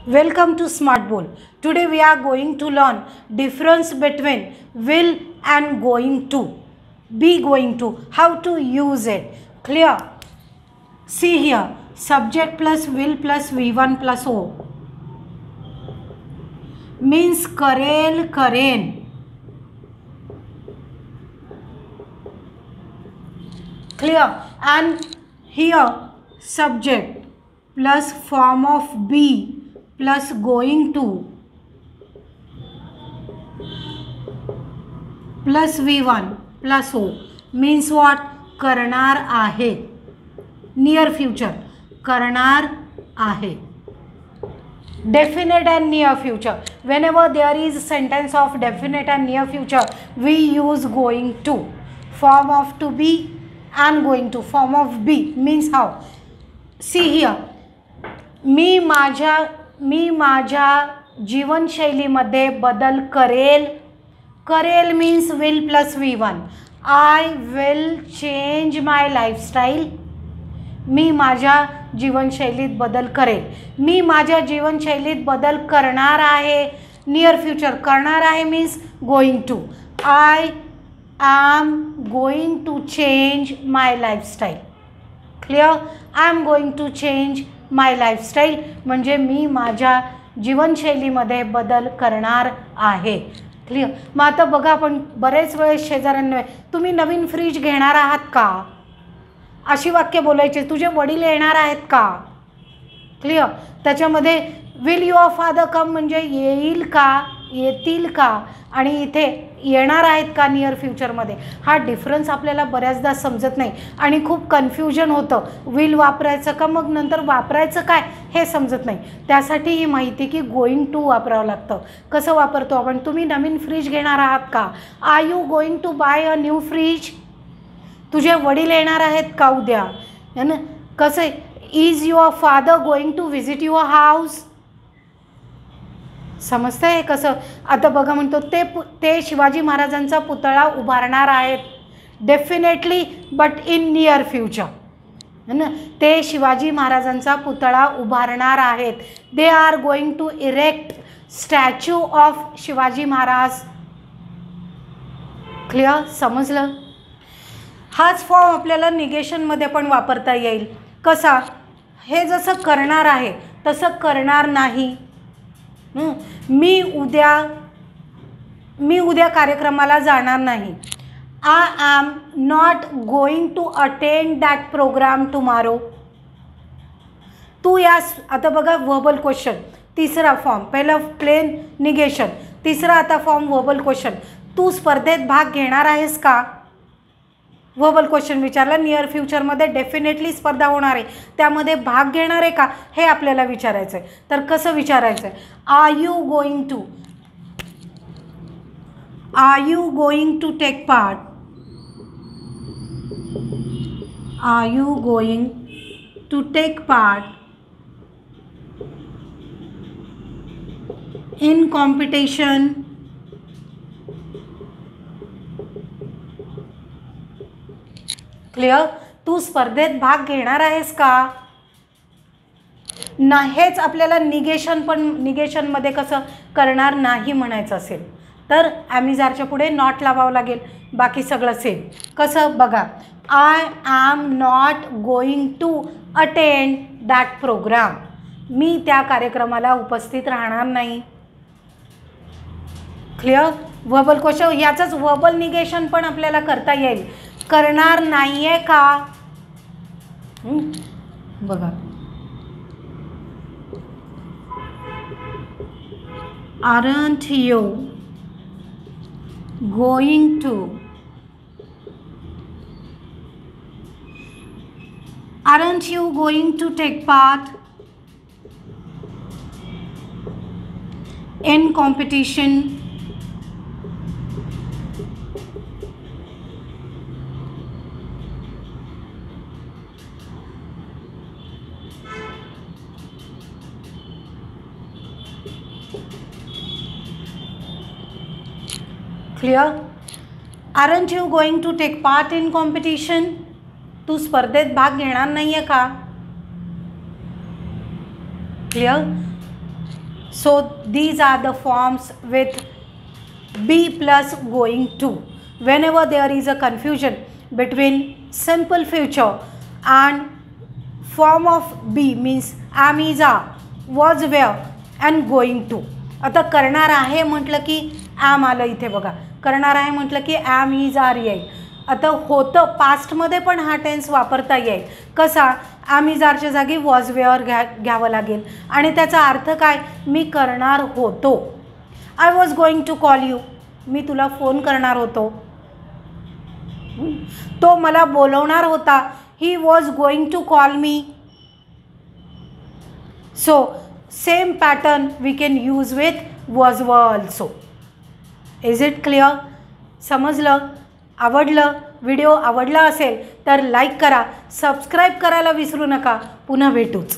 Welcome to Smart Bowl. Today we are going to learn difference between will and going to. Be going to. How to use it. Clear? See here. Subject plus will plus V1 plus O. Means करेल करेन. Clear? And here subject plus form of be plus going to plus V1 plus O means what? करणार आहे. Near future करणार आहे. Definite and near future. Whenever there is sentence of definite and near future, we use going to. Form of to be and going to. Form of be means how? See here. मी माझ्या जीवनशैलीमध्ये बदल करेल. करेल means will plus V1. I will change my lifestyle. मी माझ्या जीवनशैलीत बदल करेल. मी माझ्या जीवनशैलीत बदल करणार आहे. नियर फ्युचर करणार आहे means going to. I am going to change my lifestyle. Clear? I am going to change my lifestyle म्हणजे मी माझ्या जीवनशैलीमध्ये बदल करणार आहे. क्लिअर? मग आता बघा, आपण बरेच वेळेस शेजाऱ्यांना तुम्ही नवीन फ्रीज घेणार आहात का अशी वाक्य बोलायचे. तुझे वडील येणार आहेत का? क्लिअर? त्याच्यामध्ये विल युअर फादर कम म्हणजे येईल का, येतील का, आणि इथे येणार आहेत का नियर फ्युचरमध्ये. हा डिफरन्स आपल्याला बऱ्याचदा समजत नाही आणि खूप कन्फ्युजन होतं. विल वापरायचं का मग नंतर वापरायचं काय हे समजत नाही. त्यासाठी ही माहिती की गोइंग टू वापरावं लागतं. कसं वापरतो आपण? तुम्ही नवीन फ्रीज घेणार आहात का? Are you going to buy a new fridge? तुझे वडील येणार आहेत का उद्या? है ना? कसं आहे? Is your father going to visit your house? समजतं आहे कसं? आता बघा, म्हणतो ते शिवाजी महाराजांचा पुतळा उभारणार आहेत. Definitely but in near future. है ना? ते शिवाजी महाराजांचा पुतळा उभारणार आहेत. They are going to erect statue of Shivaji Maharaj. Clear? समजलं? हाच फॉर्म आपल्याला निगेशनमध्ये पण वापरता येईल. कसा? हे जसं करणार आहे तसं करणार नाही. मी उद्या कार्यक्रमाला जाणार नाही. I am not going to attend that programme tomorrow. तू यास आता बघा वर्बल क्वेश्चन. तिसरा फॉर्म. पहिला प्लेन निगेशन. तिसरा आता फॉर्म वर्बल क्वेश्चन. तू स्पर्धेत भाग घेणार आहेस का? वर्बल क्वेश्चन विचारला. नियर फ्युचरमध्ये डेफिनेटली स्पर्धा होणार आहे. त्यामध्ये भाग घेणार आहे का हे आपल्याला विचारायचं आहे. तर कसं विचारायचं आहे? Are you going to take part? Are you going to take part in competition clear? तू स्पर्धेत भाग घेणार आहेस का? ना हेच आपल्याला निगेशनमध्ये कसं करणार नाही म्हणायचं असेल तर ॲमिजारच्या पुढे नॉट लावावं लागेल. बाकी सगळं सेम. कसं बघा? I am not going to attend that programme. मी त्या कार्यक्रमाला उपस्थित राहणार नाही. क्लिअर? Verbal question. याचंच वर्बल निगेशन पण आपल्याला करता येईल. करणार नाही आहे का? बघा, aren't you going to take part in competition? Clear? aren't you going to take part in competition? तू स्पर्धेत भाग घेणार नाही आहे का? Clear? So these are the forms with be plus going to. Whenever there is a confusion between simple future and form of be means am, is, are, was, were and going to. आता करणार आहे म्हटलं की am आलं इथे बघा, करणार आहे म्हटलं की ॲम, इज, आर येईल. आता होतं पास्टमध्ये पण हा टेन्स वापरता येईल. कसा? ॲम, इज, आरच्या जागी वॉज, वेअर घ्यावं लागेल आणि त्याचा अर्थ काय? मी करणार होतो. I was going to call you, मी तुला फोन करणार होतो. तो मला बोलवणार होता. He was going to call me. So same pattern we can use with was, were also. Is it clear? समजलं? आवडलं? व्हिडिओ आवडला असेल तर लाईक करा, सबस्क्राईब करायला विसरू नका. पुन्हा भेटूच.